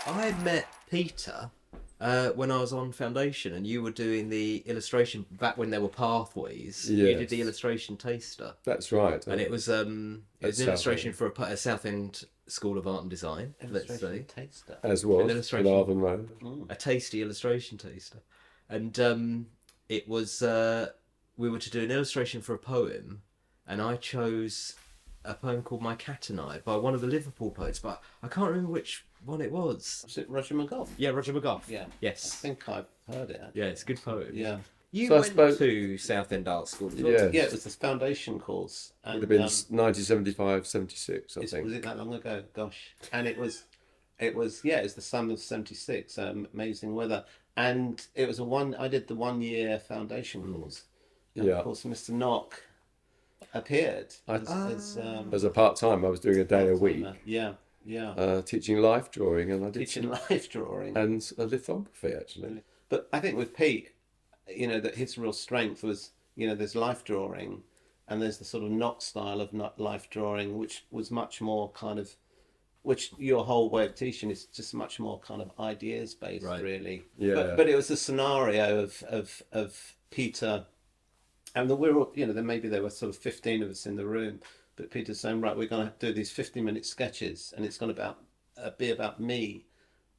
I met Peter when I was on foundation, and you were doing the illustration back when there were pathways. You did the Yes. illustration taster, That's right. and it was an illustration for a Southend School of Art and Design. Let's say Illustration taster. as an was in illustration. Arden Road. a tasty illustration taster, and it was we were to do an illustration for a poem, and I chose a poem called "My Cat and I" by one of the Liverpool poets, but I can't remember which one it was. Was it Roger McGough? Yeah, Roger McGough. Yeah. I Yes. think I've heard it. Yeah, it's a good poem. Yeah. You So I went suppose- to Southend Art School as well. Yes. Yeah, it was the foundation course. And, Would have been 1975, 76, I was think. it that long ago? Gosh. And it was it was the summer of '76. Amazing weather, and it was I did the 1 year foundation course. And Yeah. Of course, Mr. Knock appeared As a part-time, I was doing a day a week Yeah. teaching life drawing, and I did Teaching life drawing. and lithography actually. But I think with Pete, that his real strength was, there's life drawing, and there's the sort of Knock style of life drawing, which was much more kind of, which your whole way of teaching is just much more kind of ideas based, Right. really. Yeah. But it was a scenario of Peter, and we're all, maybe there were sort of 15 of us in the room, but Peter's saying, right, we're going to do these 50-minute sketches, and it's going to be about me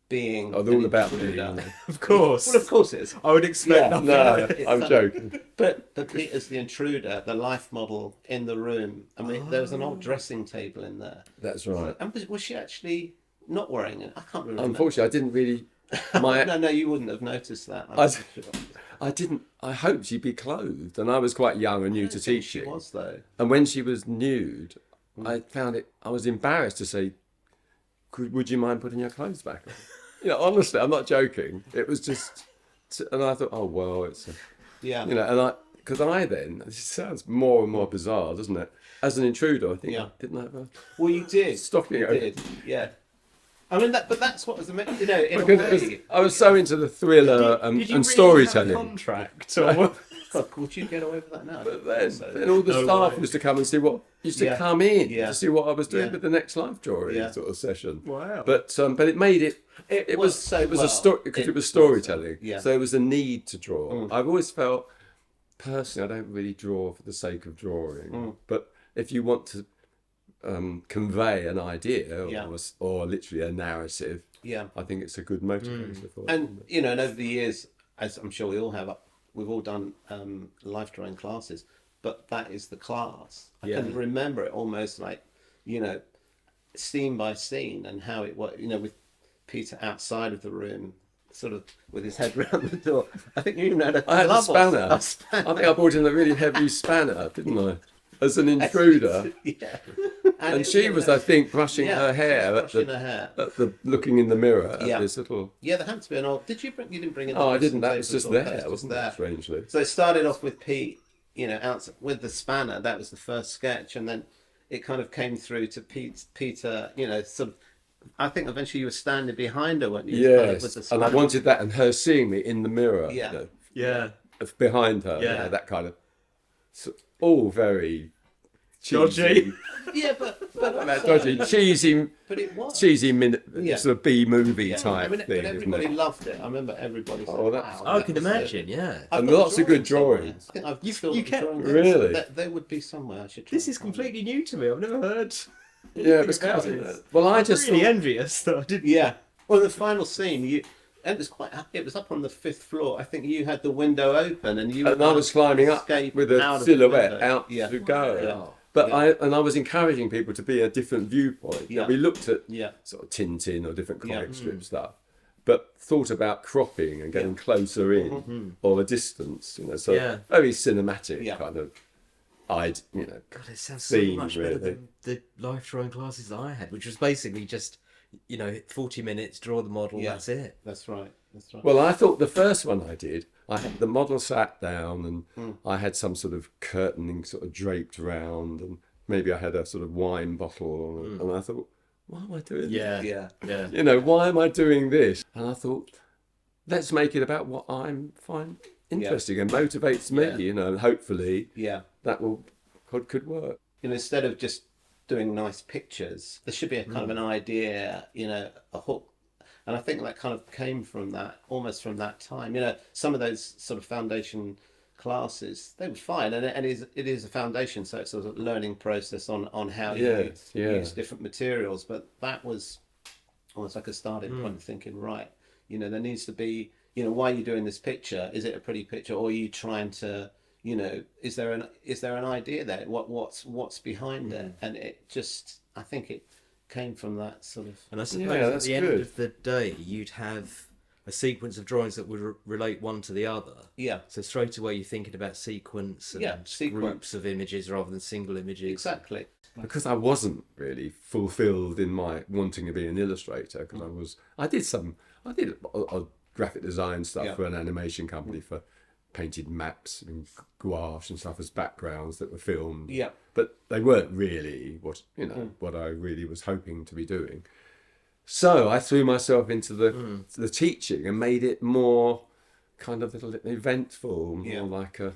being Oh, they're all an about me. intruder. aren't they? Of course. Well, of course it is. I would expect Yeah. nothing. No, I'm joking. But Peter's the intruder, the life model in the room. I mean, there was an old dressing table in there. That's right. And was she actually not wearing it? I can't remember. Unfortunately, I didn't really. My No, you wouldn't have noticed that. I didn't. I hoped she'd be clothed, and I was quite young and new to She teaching. was, though. And when she was nude, I found it. I was embarrassed to say, "Would you mind putting your clothes back on?" Honestly, I'm not joking. It was just, and I thought, oh well, it's, Yeah. and because I then, it sounds more and more bizarre, doesn't it? As an intruder, I think Yeah. I didn't have a Well, you did. stocking You over. did. Yeah. I mean, but that's what was amazing. In a Because way. I was so into the thriller Did you and really storytelling. have a contract or God, would you get away with that now? But then all the No staff way. used to come and see Yeah. come in Yeah. to see what I was doing Yeah. with the next life drawing Yeah. sort of session. Wow. But it made it. It was so it was well. a story because it was was, storytelling. yeah. So it was a need to draw. I've always felt personally I don't really draw for the sake of drawing. But if you want to convey an idea Yeah. or literally a narrative, Yeah. I think it's a good motivator for it. And and over the years, as I'm sure we all have, we've all done life drawing classes, but that is the class. I Yeah. can remember it almost like, scene by scene, and how it worked. With Peter outside of the room, sort of with his head round the door. I think you even had a I had a glove spanner. off. A spanner. I think I brought in a really heavy spanner, didn't I? As an intruder. Yeah. And she was, I think, brushing Yeah, her hair brushing her hair. at the looking in the mirror at Yeah. this little. Yeah, there had to be an old. Did you bring? You didn't bring it. Oh, I didn't. That was just there, wasn't it? Strangely. So it started off with Pete, out with the spanner. That was the first sketch, and then it kind of came through to Peter. Sort of. I think eventually you were standing behind her, weren't you? Kind of with Yes, the and I spanner. wanted that, and her seeing me in the mirror. Yeah. yeah. Behind her. Yeah. That kind of. All very. Dodgy. Yeah, but That dodgy, cheesy, But it was. cheesy Yeah. sort of B movie Yeah. type but thing, isn't everybody it? loved it. I remember everybody said, Oh, that's- wow. I can that was imagine. it. Yeah. I've And got the lots of good somewhere. drawings. I think I've You still got the kept- drawings. Really? They would be somewhere. I should. Try This and is find them. completely new to me. I've never heard. Yeah, it was about kind it. of. Well, I just really thought- envious that I didn't. Yeah. Well, the final scene, and it was up on the 5th floor. I think you had the window open, and and I was climbing up escape with out a of the silhouette window. out Yeah. to go. Wow. But Yeah. I was encouraging people to be a different viewpoint. Yeah. We looked at Yeah. sort of Tintin or different comic Yeah. Mm. strip stuff, but thought about cropping and getting closer in or a distance. So Yeah. very cinematic Yeah. kind of. God, it sounds so Scene, much really. better than the life drawing classes that I had, which was basically just, 40 minutes, draw the model, Yeah. that's it. That's right. That's right. Well, I thought the first one I did, I had the model sat down and Hmm. I had some sort of curtaining sort of draped round, and maybe I had a sort of wine bottle, and I thought, why am I doing this? Yeah. Why am I doing this? And I thought, let's make it about what I find interesting and motivates me, Yeah. and hopefully Yeah. that could work. Instead of just doing nice pictures, there should be a kind of an idea, a hook. And I think that kind of came from that, almost from that time. You know, some of those sort of foundation classes, they were fine, and it is a foundation, so it's sort of a learning process on how you Yes, yeah. use different materials. But that was almost like a starting point of thinking, right, you know, there needs to be, you know, why are you doing this picture? Is it a pretty picture, or are you trying to, you know, is there an idea there? What's behind it? And it just, I think it came from that sort of. And I suppose Yeah, at that's the end good. of the day, you'd have a sequence of drawings that would relate one to the other. Yeah, So straight away you're thinking about sequence and Yeah, sequence. groups of images rather than single images. exactly. Because I wasn't really fulfilled in my wanting to be an illustrator, because I did a graphic design stuff Yeah. for an animation company for painted maps and gouache and stuff as backgrounds that were filmed. Yeah. But they weren't really what I really was hoping to be doing. So I threw myself into the teaching and made it more kind of little eventful, more Yeah. like a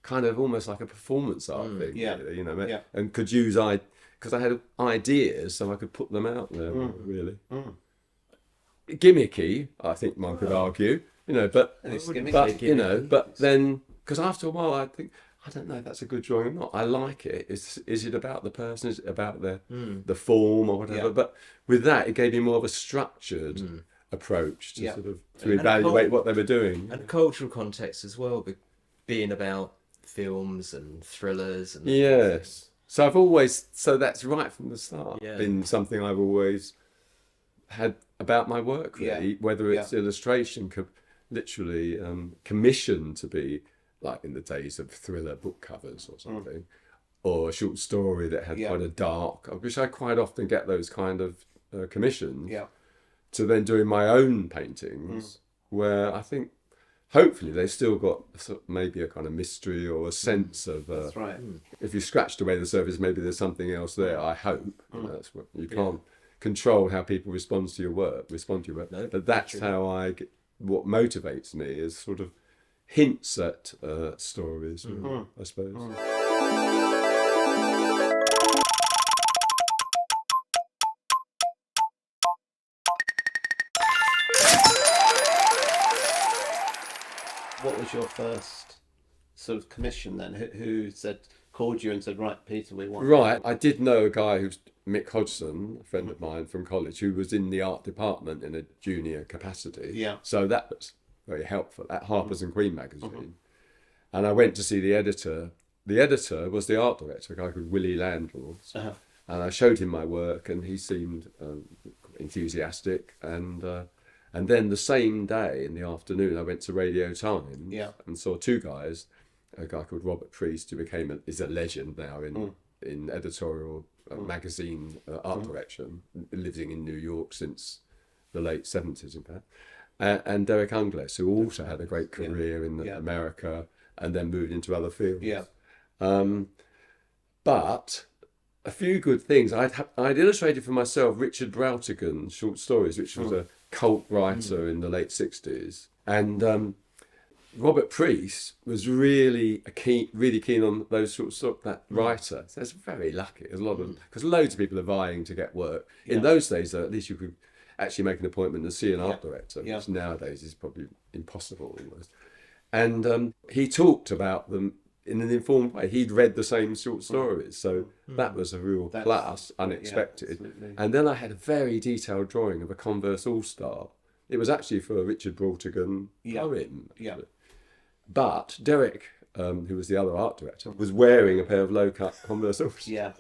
kind of almost like a performance art thing. Yeah. Really, you know, Yeah. and could use because I had ideas, so I could put them out there. Really gimmicky, I think one could argue, you know, but It's gimmicky. you know, but then because after a while I think, I don't know if that's a good drawing or not. I like it. Is it about the person? Is it about the form or whatever? Yeah. But with that, it gave me more of a structured approach to Yeah. sort of to evaluate what they were doing. And cultural context as well, being about films and thrillers and Yes. So that's right from the start Yeah. been something I've always had about my work, really, Yeah. whether it's illustration, literally commissioned to be like in the days of thriller book covers or something, or a short story that had Yeah. quite a dark, which I quite often get those kind of commissions, Yeah. to then doing my own paintings, where I think hopefully they've still got maybe a kind of mystery or a sense of That's right. if you scratched away the surface, maybe there's something else there. I hope. You know, that's what you can't control how people respond to your work. No, But that's how what motivates me is sort of hints at stories, really, I suppose. What was your first sort of commission then? Who called you and said, right, Peter, we want. Right, I did know a guy who's Mick Hodgson, a friend of mine from college, who was in the art department in a junior capacity. Yeah. So that was very helpful at Harper's and Queen magazine. And I went to see the editor. The editor was the art director, a guy called Willie Landlords. And I showed him my work, and he seemed enthusiastic. And then the same day in the afternoon, I went to Radio Times and saw two guys. A guy called Robert Priest, who is a legend now in editorial magazine art direction, living in New York since the late 70s, in fact. And Derek Ungles, who also had a great career in America and then moved into other fields. Yeah. But a few good things. I'd illustrated for myself Richard Brautigan's short stories, which was a cult writer in the late 60s. And Robert Priest was really keen on those short stories, that writer. So it's very lucky. There's a lot of, because loads of people are vying to get work. In those days, though, at least you could actually make an appointment and see an art director, which nowadays is probably impossible almost. And he talked about them in an informed way. He'd read the same short stories, so that was a real plus, unexpected. Yeah, and then I had a very detailed drawing of a Converse All-Star. It was actually for a Richard Brautigan poem. Yeah. Actually. But Derek, who was the other art director, was wearing a pair of low-cut Converse All-Stars. Yeah.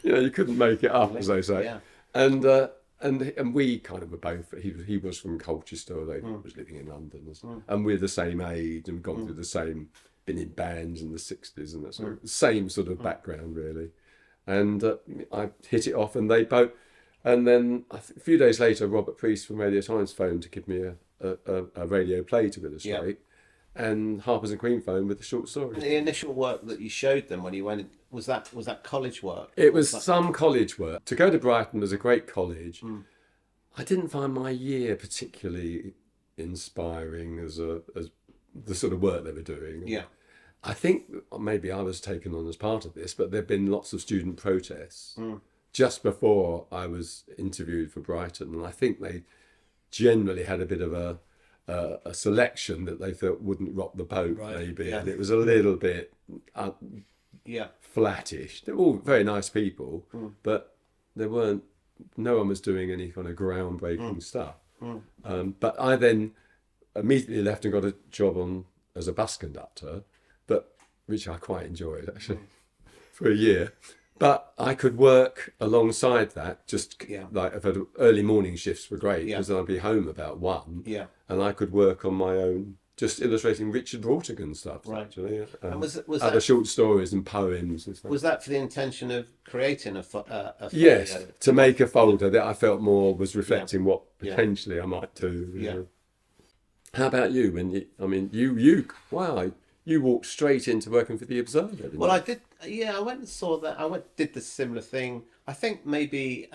You know, you couldn't make it up, as they say. Yeah. And we kind of were both. He was from Colchester. They was living in London, and we're the same age and gone through the same. Been in bands in the 60s and that sort of same sort of background, really. And I hit it off, and they both. And then a few days later, Robert Priest from Radio Times phoned to give me a radio play to illustrate. And Harper's and Queen phoned with the short story. The initial work that you showed them when you went, was that college work? It was some college work. To go to Brighton was a great college. I didn't find my year particularly inspiring as the sort of work they were doing. Yeah. I think maybe I was taken on as part of this, but there've been lots of student protests just before I was interviewed for Brighton, and I think they generally had a bit of a selection that they felt wouldn't rock the boat, Right. maybe, Yeah. and it was a little bit Yeah. flattish. They were all very nice people, but no one was doing any kind of groundbreaking stuff. But I then immediately left and got a job as a bus conductor, which I quite enjoyed actually for a year. But I could work alongside that, just Yeah. like if early morning shifts were great Yeah. because I'd be home about 1, Yeah. and I could work on my own, just illustrating Richard Vortigern stuff, Right. actually. And was Other that short stories and poems and stuff. was that for the intention of creating a Yes, folio? to make a folder that I felt more was reflecting what Yeah. potentially I might do. you Yeah. know. How about you? You walked straight into working for the Observer. Didn't Well, you? I did. Yeah, I went and saw that. Did the similar thing. I think maybe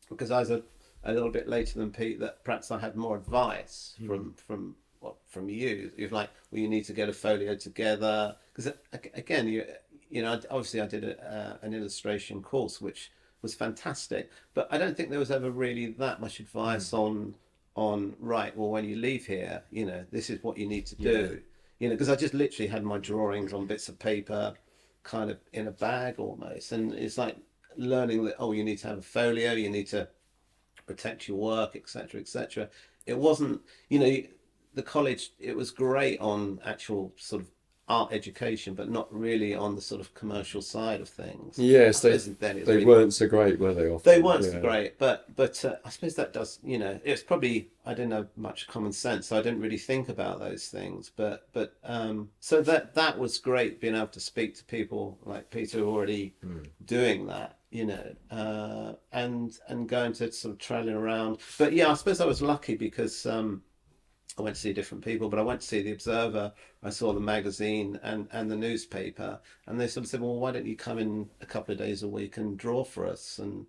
because I was a little bit later than Pete, that perhaps I had more advice from you. You're like, well, you need to get a folio together, because again, obviously I did an illustration course, which was fantastic, but I don't think there was ever really that much advice on right. Well, when you leave here, this is what you need to do. Because I just literally had my drawings on bits of paper, kind of in a bag almost, and it's like learning that you need to have a folio, you need to protect your work, etc., etc. It wasn't, the college. It was great on actual sort of art education, but not really on the sort of commercial side of things. Yes, I suppose then it was they really- weren't so great, were they? Often? They weren't Yeah. so great, but I suppose that does, it's probably, I didn't have much common sense, so I didn't really think about those things. But so that was great, being able to speak to people like Peter who are already doing that, and going to sort of trailing around. But yeah, I suppose I was lucky because I went to see different people, but I went to see the Observer. I saw the magazine and the newspaper, and they sort of said, well, why don't you come in a couple of days a week and draw for us? And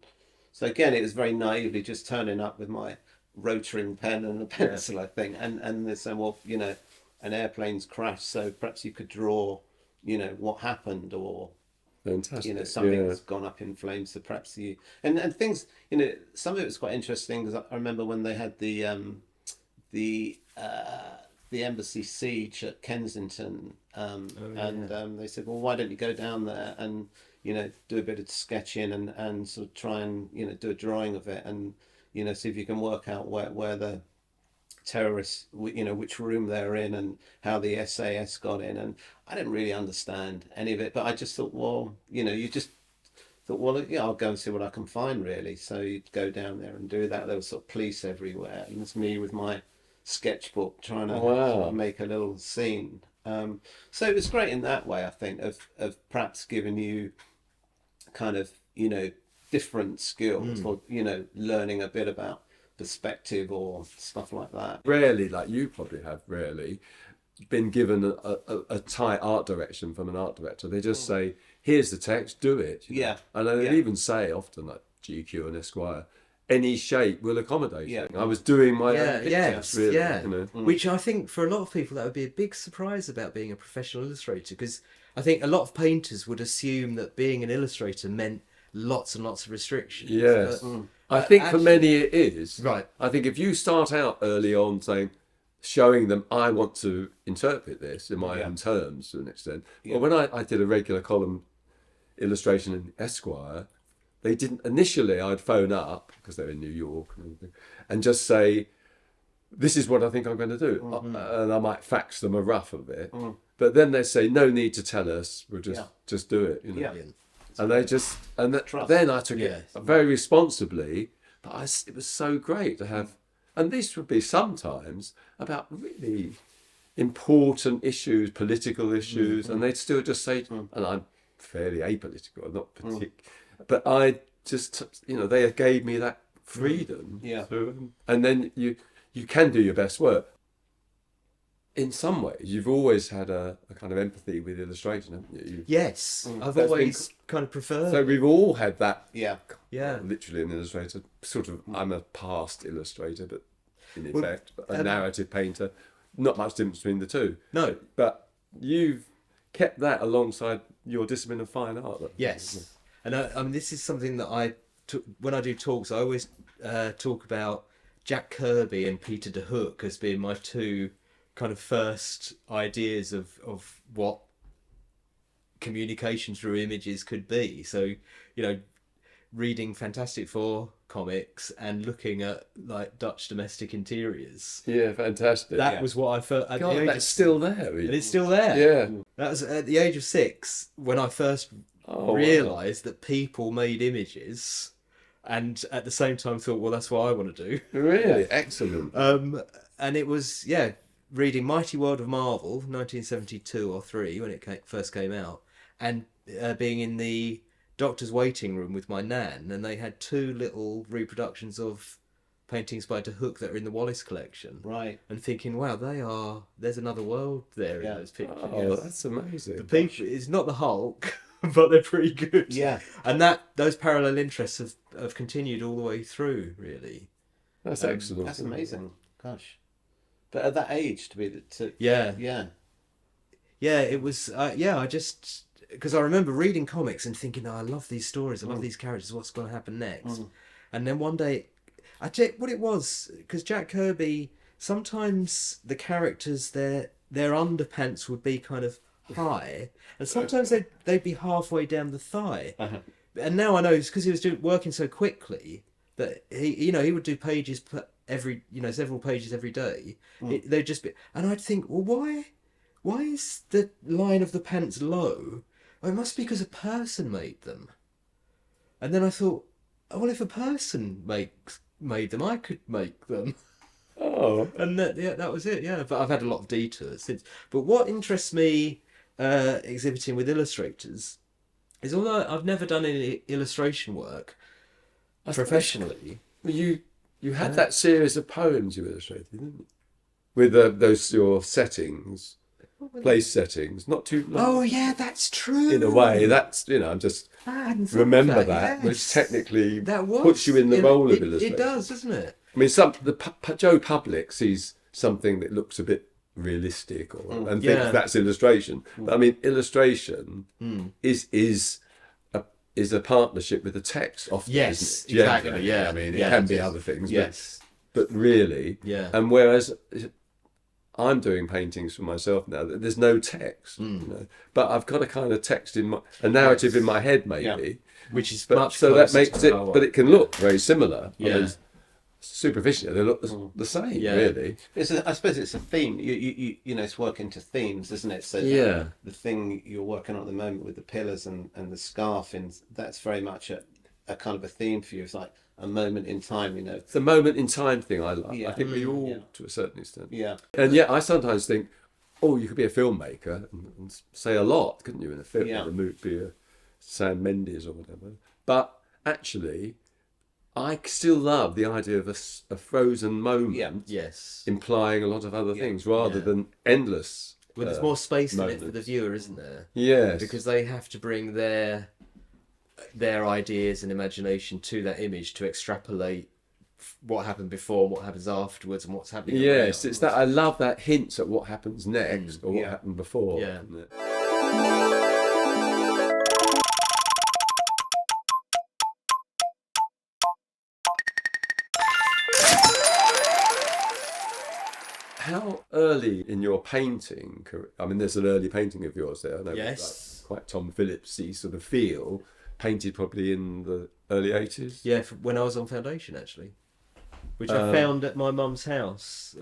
so again, it was very naively just turning up with my rotoring pen and a pencil, I think. And they said, well, an airplane's crashed, so perhaps you could draw, what happened, or Fantastic. something's gone up in flames, so perhaps and things, some of it was quite interesting, because I remember when they had the embassy siege at Kensington, they said, well, why don't you go down there and do a bit of sketching and sort of try and do a drawing of it, and see if you can work out where the terrorists, which room they're in, and how the SAS got in. And I didn't really understand any of it, but I just thought, well, you just thought, well, yeah, I'll go and see what I can find, really. So you'd go down there and do that. There was sort of police everywhere, and it's me with my sketchbook trying to sort of make a little scene. So it was great in that way, I think, of perhaps giving you kind of different skills, or learning a bit about perspective or stuff like that. Rarely, like you probably have, rarely been given a tight art direction from an art director. They just say, here's the text, do it. Yeah. And they even say often, like GQ and Esquire, any shape will accommodate Yeah. it. I was doing my own pictures, yes, really. yeah. Which I think for a lot of people that would be a big surprise about being a professional illustrator, because I think a lot of painters would assume that being an illustrator meant lots and lots of restrictions. Yes. But, I think for actually- many it is. Right. I think if you start out early on showing them, I want to interpret this in my own terms to an extent. Well, when I did a regular column illustration in Esquire, they didn't, initially I'd phone up, because they're in New York and everything, and just say, this is what I think I'm going to do. And I might fax them a rough of it. But then they say, no need to tell us, we'll just do it. Yeah. And they just, Trust. then I took Yes. it very responsibly, but it was so great to have, and this would be sometimes about really important issues, political issues, and they'd still just say, and I'm fairly apolitical, not particular, but I just, they gave me that freedom. Yeah. And then you can do your best work. In some ways, you've always had a kind of empathy with illustration, haven't you? Yes, I've That's always kind of preferred. So we've all had that. Yeah. Yeah. Literally an illustrator. Sort of, I'm a past illustrator, but in effect, a narrative painter. Not much difference between the two. No. But you've kept that alongside your discipline of fine art. Yes, and I mean, this is something that when I do talks, I always talk about Jack Kirby and Peter de Hook as being my two kind of first ideas of what communication through images could be. So, reading Fantastic Four comics and looking at like Dutch domestic interiors. Yeah, fantastic. That was what I felt at the God, age that's still there. and it's still there. Yeah. That was at the age of 6 when I first Oh, realised that people made images, and at the same time thought, well, that's what I want to do. Really? Excellent. And it was, reading Mighty World of Marvel, 1972 or 3, when it first came out, and being in the doctor's waiting room with my nan, and they had 2 little reproductions of paintings by de Hook that are in the Wallace collection. Right. And thinking, wow, there's another world there in Yeah. those pictures. Oh, that's amazing. The people, it's not the Hulk, but they're pretty good. Yeah. And those parallel interests have continued all the way through, really. That's excellent. That's amazing. Gosh. But at that age Yeah. yeah. It was, I just, because I remember reading comics and thinking, I love these stories, I love these characters, what's going to happen next? And then one day, I checked what it was, because Jack Kirby, sometimes the characters, their underpants would be kind of high, and sometimes they'd be halfway down the thigh. And now I know it's because he was working so quickly that he would do pages several pages every day. They'd just be, and I'd think, well, why is the line of the pants low? Oh, it must be because a person made them. And then I thought, oh, well, if a person made them, I could make them. Oh. And that was it. Yeah, but I've had a lot of detours since. But what interests me exhibiting with illustrators is, although I've never done any illustration work professionally. Well, you had that series of poems you illustrated, didn't you? With those your settings, place settings, not too long. Oh yeah, that's true. In a way, that's I'm just I hadn't thought of remember that, that, which yes. technically That puts you in the role of it illustration. does, doesn't it? I mean, Joe Public sees something that looks a bit realistic, and thinks that's illustration. But I mean, illustration is a partnership with the text. Often, Yes, isn't it? exactly. Generally. Yeah, I mean, it yeah, can it be is. other things. Yes. But really, Yeah. And whereas I'm doing paintings for myself now, there's no text, but I've got a kind of text a narrative in my head, maybe, Which is but much so that closer makes to it. how I- But it can look very similar. Yeah. I mean, superficially, they look the same, Yeah. really. I suppose it's a theme. It's working to themes, isn't it? So Yeah. the thing you're working on at the moment with the pillars and the scarf, that's very much a kind of a theme for you. It's like a moment in time, It's the moment in time thing I love. Yeah. I think we all, Yeah. to a certain extent. Yeah. And yet, I sometimes think, oh, you could be a filmmaker and say a lot, couldn't you, in a film? Yeah. The movie, be a Sam Mendes or whatever. But actually, I still love the idea of a frozen moment Yeah. Yes. implying a lot of other things rather Yeah. than endless. Well, there's more space in it for the moments. viewer, isn't there? Yes. Because they have to bring their ideas and imagination to that image to extrapolate what happened before, what happens afterwards, and what's happening. Yes, around. it's that I love that hints at what happens next or what Yeah. happened before. Yeah. Isn't it? How early in your painting career, I mean, there's an early painting of yours there, I know, Yes. like quite Tom Phillips-y sort of feel, painted probably in the early 80s. Yeah, when I was on foundation, actually, which I found at my mum's house,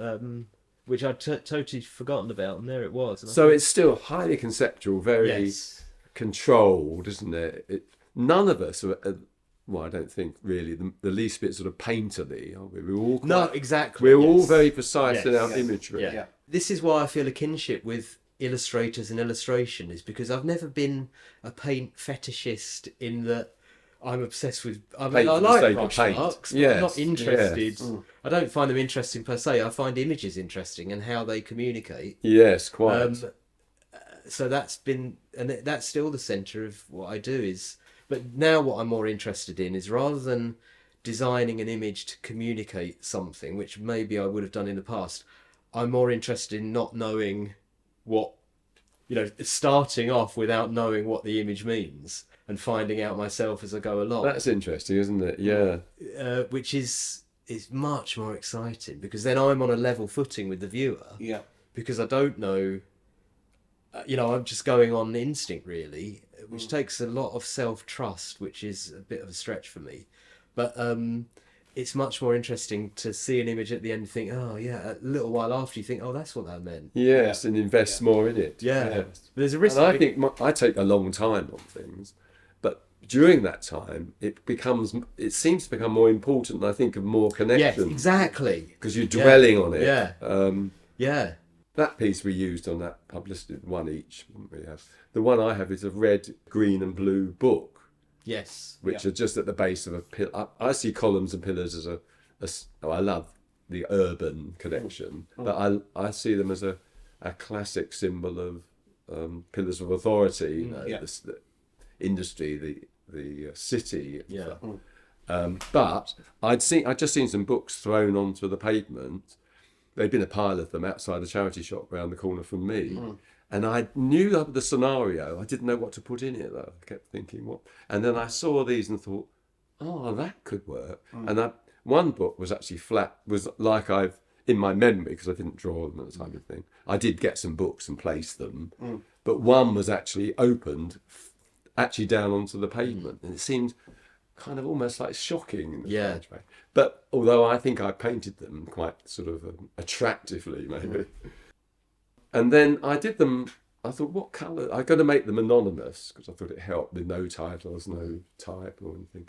which I'd totally forgotten about, and there it was. And I So it's still highly conceptual, very yes, controlled, isn't it? None of us are, well, I don't think really the least bit sort of painterly, are we? We're all quite, no, exactly. we're all yes. very precise in Yes. our Yes. imagery. Yeah. Yeah. This is why I feel a kinship with illustrators and illustration, is because I've never been a paint fetishist in that I'm obsessed with. I mean, Paint I for the like sake of brush paint. marks, but Yes, I'm not interested. yes. I don't find them interesting per se. I find images interesting and how they communicate. Yes, quite. So that's been, and that's still the centre of what I do. Is, but now what I'm more interested in is, rather than designing an image to communicate something, which maybe I would have done in the past, I'm more interested in not knowing what, starting off without knowing what the image means and finding out myself as I go along. That's interesting, isn't it? Yeah. Which is is much more exciting because then I'm on a level footing with the viewer. Yeah. Because I don't know, I'm just going on instinct really, which takes a lot of self-trust, which is a bit of a stretch for me. But it's much more interesting to see an image at the end and think, oh yeah, a little while after you think, oh, that's what that meant. Yes, and invest more in it. Yeah. Yes. But there's a risk. And I think I take a long time on things, but during that time, it seems to become more important. And I think of more Yes, connection. exactly. Because you're dwelling on it. Yeah. Yeah. That piece we used on that publicity, one each, wouldn't we have? The one I have is a red, green, and blue book, Yes. which are just at the base of a pillar. I see columns and pillars as I love the urban connection, but I see them as a classic symbol of pillars of authority, the industry, the city. Yeah. But I'd just seen some books thrown onto the pavement. There'd been a pile of them outside a charity shop round the corner from me. And I knew of the scenario. I didn't know what to put in it though. I kept thinking what. And then I saw these and thought, oh, that could work. And one book was actually was like in my memory, because I didn't draw them at the time of thing. I did get some books and place them. But one was actually opened, actually down onto the pavement. And it seemed kind of almost like shocking in a strange way. But although I think I painted them quite sort of attractively, maybe. And then I did them, I thought, what colour? I got to make them anonymous because I thought it helped with no titles, no type or anything.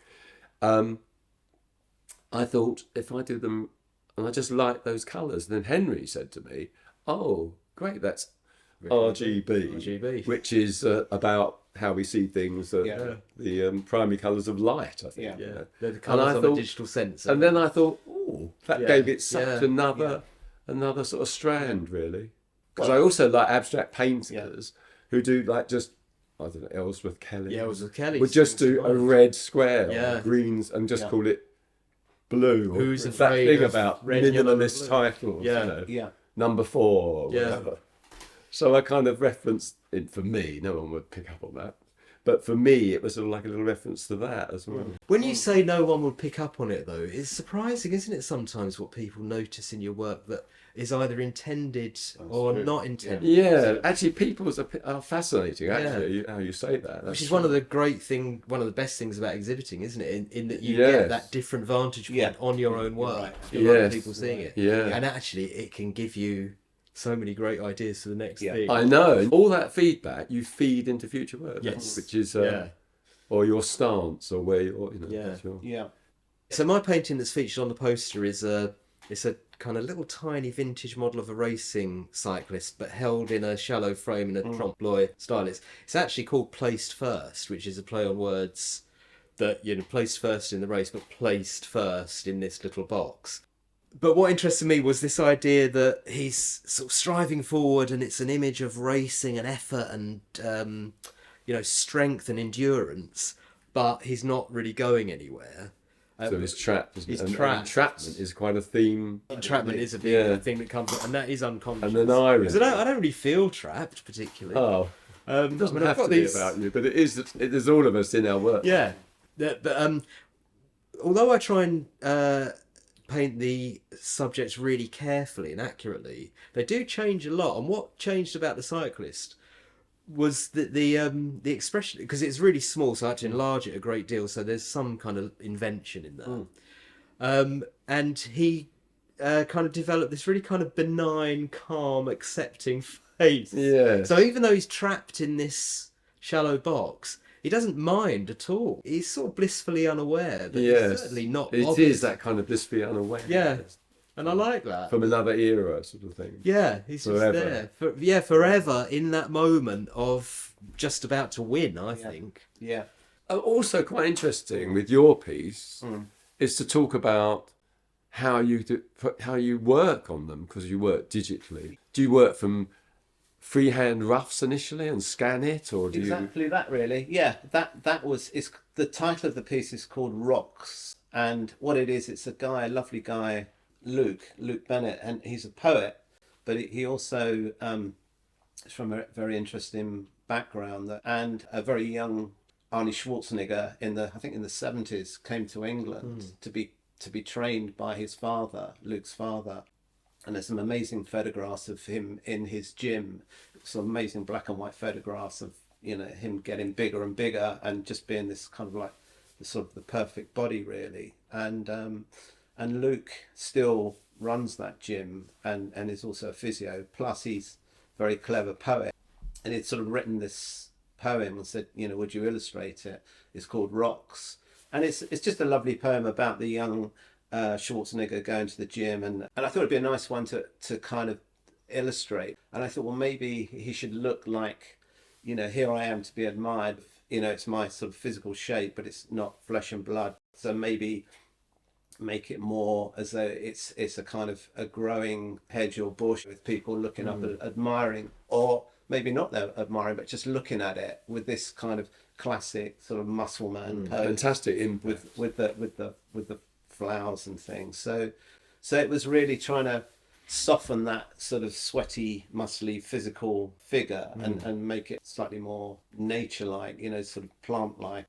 I thought if I do them, and I just like those colours. Then Henry said to me, oh, great, that's RGB, which is about how we see things, the primary colours of light, I think. Yeah. They're the colours of a digital sensor. And then I thought, oh, that gave it such another sort of strand, really. Because I also like abstract painters who do like just, I don't know, Ellsworth Kelly. Yeah, Ellsworth Kelly. Would just do a red square Yeah. or greens and just call it blue. Who's or afraid that thing of about red, yellow, minimalist blue? titles, Yeah. number 4 or Yeah. whatever. So I kind of referenced it for me. No one would pick up on that. But for me, it was sort of like a little reference to that as well. When you say no one will pick up on it, though, it's surprising, isn't it, sometimes what people notice in your work that is either intended or not intended. Yeah, actually, people are fascinating, actually, how you say that. Which is one of the best things about exhibiting, isn't it? In that you get that different vantage point on your own work. Right. Other people seeing it. Yeah. And actually, it can give you so many great ideas for the next thing. I know. All that feedback you feed into future work. Yes. Which is, or your stance, or where you're, So my painting that's featured on the poster is it's a kind of little tiny vintage model of a racing cyclist, but held in a shallow frame in a trompe-l'oeil style. It's actually called Placed First, which is a play on words that, placed first in the race, but placed first in this little box. But what interested me was this idea that he's sort of striving forward, and it's an image of racing and effort and, strength and endurance, but he's not really going anywhere. So he's trapped. He's and trapped. Entrapment is quite a theme. Entrapment is a big thing that comes up, and that is unconscious. And then irony. Because I don't really feel trapped particularly. Oh, it doesn't have to these... be about you, but it is all of us in our work. Yeah, but although I try and paint the subjects really carefully and accurately, they do change a lot. And what changed about the cyclist was that the expression, because it's really small, so I had to enlarge it a great deal, so there's some kind of invention in there. And he kind of developed this really kind of benign, calm, accepting face. Yeah. So even though he's trapped in this shallow box, he doesn't mind at all. He's sort of blissfully unaware, but he's certainly not It obvious. is that kind of blissfully unaware. Yeah. And I like that. From another era, sort of thing. Yeah, he's Forever. just there. Forever in that moment of just about to win, I think. Yeah. Also quite interesting with your piece is to talk about how you work on them, because you work digitally. Do you work from freehand roughs initially and scan it, or do Exactly that, really. Yeah, that was... the title of the piece is called Rocks. And what it is, it's a lovely guy... Luke Bennett, and he's a poet, but he also is from a very interesting background, and a very young Arnie Schwarzenegger in the 70s came to England to be to be trained by his father, Luke's father. And there's some amazing photographs of him in his gym, some amazing black and white photographs of, you know, him getting bigger and bigger and just being this kind of like the sort of the perfect body, really. And Luke still runs that gym and is also a physio. Plus, he's a very clever poet, and he'd sort of written this poem and said, you know, would you illustrate it? It's called Rocks, and it's just a lovely poem about the young Schwarzenegger going to the gym, and I thought it'd be a nice one to kind of illustrate. And I thought, well, maybe he should look like, you know, here I am to be admired. You know, it's my sort of physical shape, but it's not flesh and blood. So maybe make it more as though it's a kind of a growing hedge or bush with people looking up and admiring, or maybe not there admiring, but just looking at it with this kind of classic sort of muscle man pose. Fantastic input. with the flowers and things. So it was really trying to soften that sort of sweaty, muscly, physical figure and make it slightly more nature-like, you know, sort of plant-like.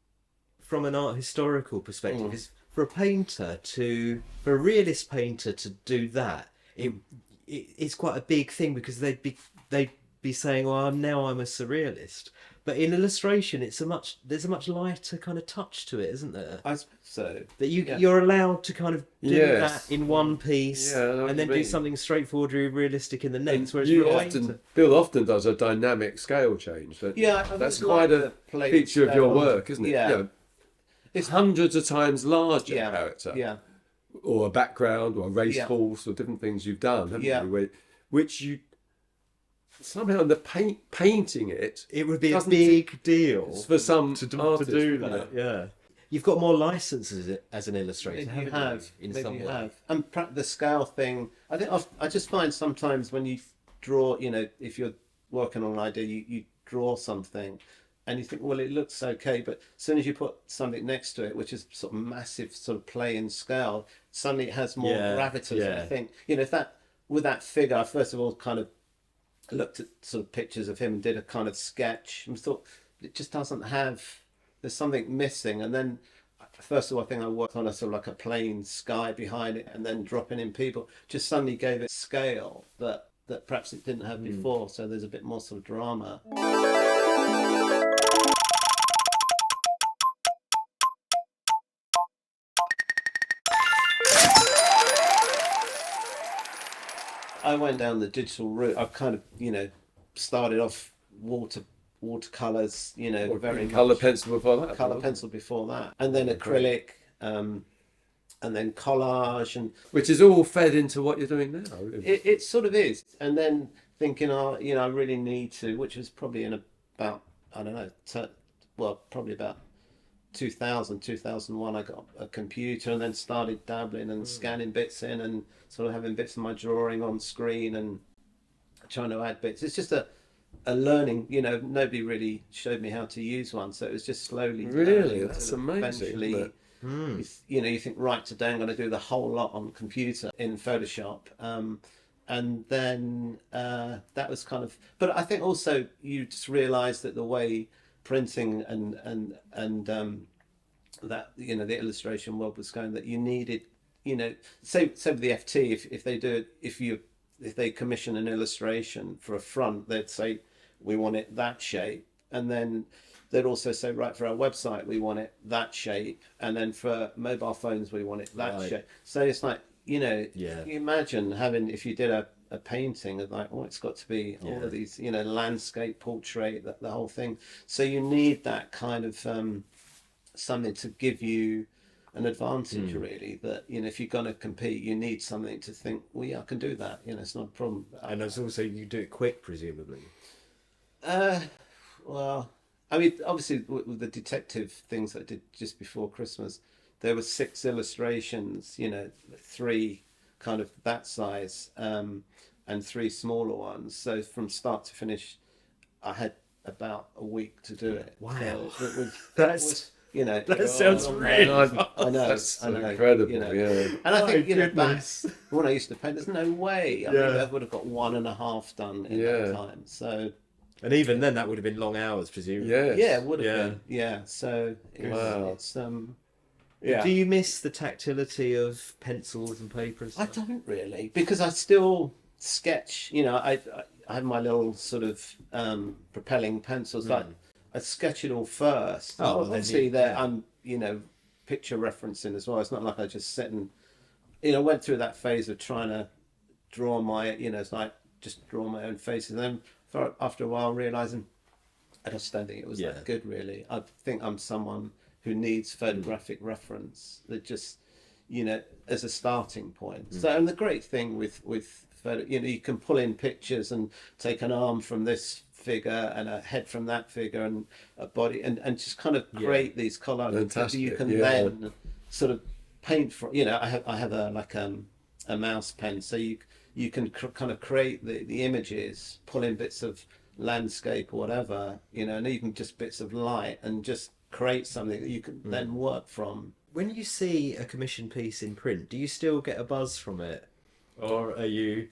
From an art historical perspective, is for a realist painter to do that, it's quite a big thing, because they'd be saying, well, now I'm a surrealist. But in illustration, there's a much lighter kind of touch to it, isn't there? I suppose so. That you're allowed to kind of do Yes. that in one piece, Yeah, I know what and then you do mean. something straightforward, realistic in the next. Whereas You for a often, painter- Bill often does a dynamic scale change. Don't you? Yeah, that's I like quite a the plate feature of your scale. work, isn't it? Yeah. You know, It's hundreds of times larger yeah, character, yeah, or a background, or a Yeah. racehorse, or different things you've done, haven't Yeah. you? Which you somehow in the painting it it would be a doesn't big deal for some to artists, do wouldn't that. it? Yeah, you've got more licenses as an illustrator. maybe you haven't have. in Maybe some you way. have. And the scale thing, I think I just find sometimes when you draw, you know, if you're working on an idea, you draw something, and you think, well, it looks okay, but as soon as you put something next to it, which is sort of massive, sort of play in scale, suddenly it has more gravitas. yeah. I think, you know, if that with that figure, I first of all kind of looked at sort of pictures of him and did a kind of sketch and thought it just doesn't have, there's something missing. And then first of all, I think I worked on a sort of like a plain sky behind it, and then dropping in people just suddenly gave it scale that perhaps it didn't have before. So there's a bit more sort of drama. I went down the digital route. I've kind of, you know, started off watercolors, you know, very Colour much pencil before that. colour pencil before that, and then acrylic, and then collage, and Which is all fed into what you're doing now. it sort of is. And then thinking, oh, you know, I really need to, which was probably in about, I don't know, probably about 2000, 2001, I got a computer and then started dabbling and scanning bits in and sort of having bits of my drawing on screen and trying to add bits. It's just a learning, you know, nobody really showed me how to use one. So it was just slowly. Really? learning That's till amazing, Eventually, isn't you know, you think, right, today I'm going to do the whole lot on computer in Photoshop. And then that was kind of, but I think also you just realise that the way printing and that, you know, the illustration world was going, that you needed, you know, say with the FT, if they do it, if they commission an illustration for a front, they'd say we want it that shape, and then they'd also say, right, for our website we want it that shape, and then for mobile phones we want it that shape. So it's like, you know, can you imagine having, if you did a painting of like, oh, it's got to be all of these, you know, landscape, portrait, the whole thing. So you need that kind of something to give you an advantage, really, that, you know, if you're going to compete, you need something to think, well, yeah, I can do that, you know, it's not a problem. And it's also, you do it quick, presumably. Well, I mean, obviously with the detective things that I did just before Christmas, there were 6 illustrations, you know, 3 kind of that size, and 3 smaller ones. So from start to finish, I had about a week to do it. Wow. So it was, That's you know, that sounds really I know, That's I know, incredible, you know. yeah. And I think, My you know, goodness. back when I used to paint, there's no way. I mean, I would have got 1.5 done in that time. So, and even then, that would have been long hours, presumably. Yes. yeah, it would have Yeah. been. Yeah. So Wow. it's Yeah. Do you miss the tactility of pencils and paper and I stuff? don't really, because I still sketch. I have my little sort of propelling pencils. Like I sketch it all first. Oh, well, then obviously, yeah. I'm picture referencing as well. It's not like I just sit and went through that phase of trying to draw my it's like just draw my own faces. And then after a while, realizing I just don't think it was that good. Really, I think I'm someone who needs photographic reference that just as a starting point. So, and the great thing with photo, you can pull in pictures and take an arm from this figure and a head from that figure and a body and just kind of create these collages that you can then sort of paint for. I have a mouse pen, so you can kind of create the images, pull in bits of landscape or whatever, and even just bits of light, and just create something that you can then work from. When you see a commission piece in print, do you still get a buzz from it, or are you?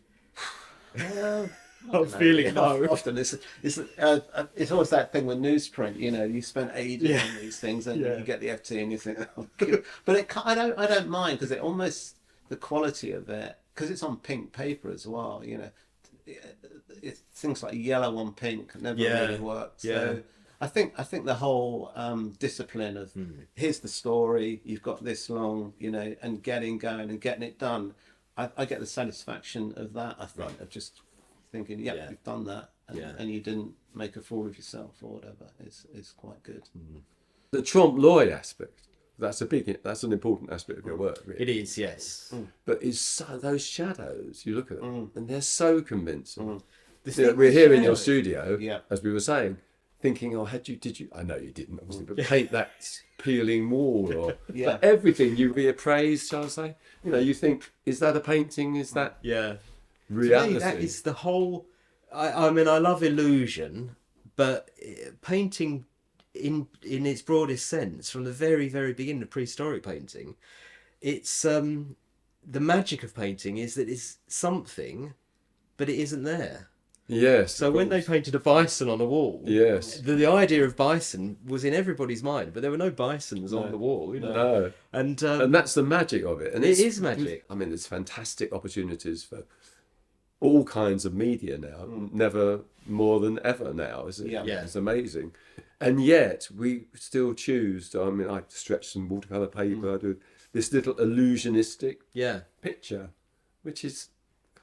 I'm feeling no. Often it's always that thing with newsprint. You spend ages on these things, and you get the FT, and you think, oh, God. But I don't mind, because the quality of it, because it's on pink paper as well. Things like yellow on pink never really work. So I think the whole discipline of here's the story, you've got this long, and getting going and getting it done. I get the satisfaction of that. I think of just thinking, you've done that, and you didn't make a fool of yourself or whatever. Is quite good. The trompe l'oeil aspect. That's an important aspect of your work. Really. It is, yes. But those shadows, you look at them, and they're so convincing. Thing We're with here in your shadows- studio, as we were saying, thinking, did you? I know you didn't, obviously, but paint that peeling wall, or but everything you reappraise, shall I say? You think, is that a painting? Is that reality? To me, that is the whole. I mean, I love illusion, but painting in its broadest sense, from the very, very beginning of prehistoric painting, it's the magic of painting is that it's something, but it isn't there. Yes. So when they painted a bison on a wall, the idea of bison was in everybody's mind, but there were no bisons on the wall. No. And that's the magic of it. And it is magic. I mean, there's fantastic opportunities for all kinds of media now. Never more than ever now, is it? Yeah. It's amazing. And yet we still choose I stretch some watercolour paper, I do this little illusionistic picture, which is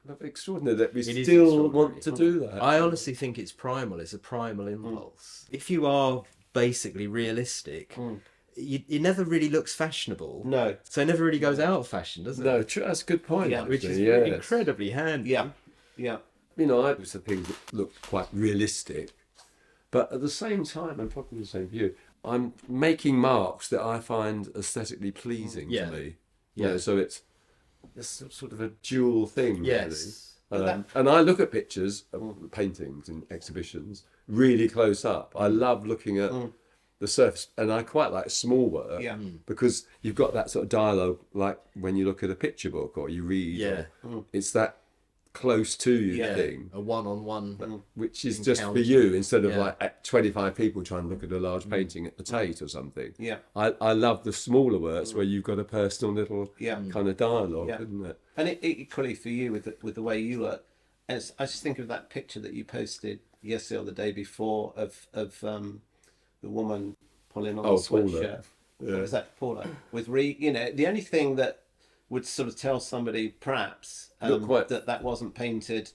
kind of extraordinary that we still want to do that. I honestly think it's primal. It's a primal impulse. If you are basically realistic, it never really looks fashionable. No. So it never really goes out of fashion, does it? No, that's a good point. Yeah. Which is actually, incredibly handy. Yeah. I do some things that look quite realistic, but at the same time, I'm probably the same view. I'm making marks that I find aesthetically pleasing to me. So it's sort of a dual thing, Yes. really. And I look at pictures of paintings in exhibitions really close up. I love looking at the surface, and I quite like small work because you've got that sort of dialogue, like when you look at a picture book or you read. It's that close to you thing, a one-on-one, which is just for you, instead of like 25 people trying to look at a large painting at the Tate or something. I love the smaller works where you've got a personal little kind of dialogue, isn't it? And equally for you with the way you look, as I just think of that picture that you posted yesterday or the day before of the woman pulling on the sweatshirt. Paula. Was that Paula? With the only thing that would sort of tell somebody perhaps that wasn't painted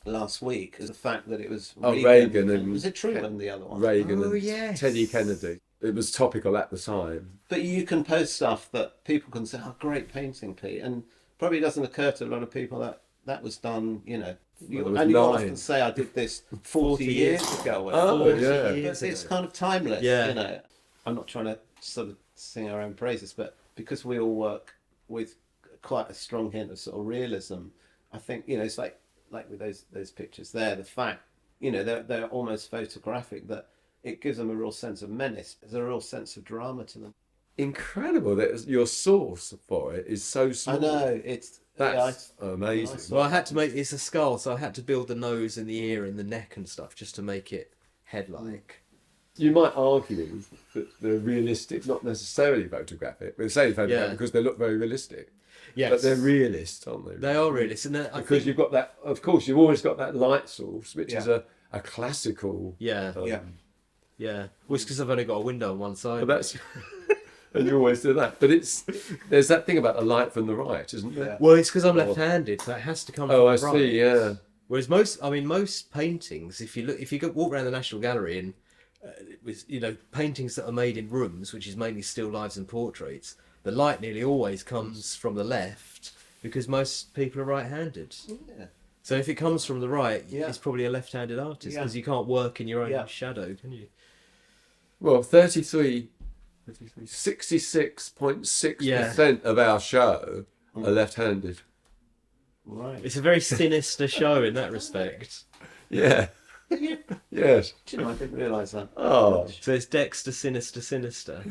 last week is the fact that it was Reagan and was it Truman, the other one? Reagan and Teddy Kennedy. It was topical at the time. But you can post stuff that people can say, "Oh, great painting, Pete," and probably doesn't occur to a lot of people that was done. You often say, "I did this 40 years ago." But it's kind of timeless. I'm not trying to sort of sing our own praises, but because we all work with quite a strong hint of sort of realism, I think it's like with those pictures there, the fact they're almost photographic, that it gives them a real sense of menace. There's a real sense of drama to them. Incredible that your source for it is so small. I know, that's amazing. Well, I had to make it's a skull, so I had to build the nose and the ear and the neck and stuff just to make it head-like. you might argue that they're realistic, not necessarily photographic. But say photographic Yeah. because they look very realistic. Yes. But they're realist, aren't they? They are realists, and I Because think, you've got that, of course, you've always got that light source, which is Yeah. a classical. yeah, Yeah. yeah. Well, it's because I've only got a window on one side. But that's, and you always do that. But there's that thing about the light from the right, isn't there? Yeah. Well, it's because I'm left-handed, so it has to come Oh, I from the right. see. Yeah. Whereas most paintings, if you go walk around the National Gallery and with paintings that are made in rooms, which is mainly still lifes and portraits, the light nearly always comes from the left because most people are right-handed. Yeah. So if it comes from the right, Yeah. it's probably a left-handed artist Yeah. because you can't work in your own Yeah. shadow, can you? Well, 66.6% of our show are left-handed. Right. It's a very sinister show in that respect. Yeah. Yeah. Yes. Do you know, I didn't realise that. Oh. So it's Dexter, Sinister.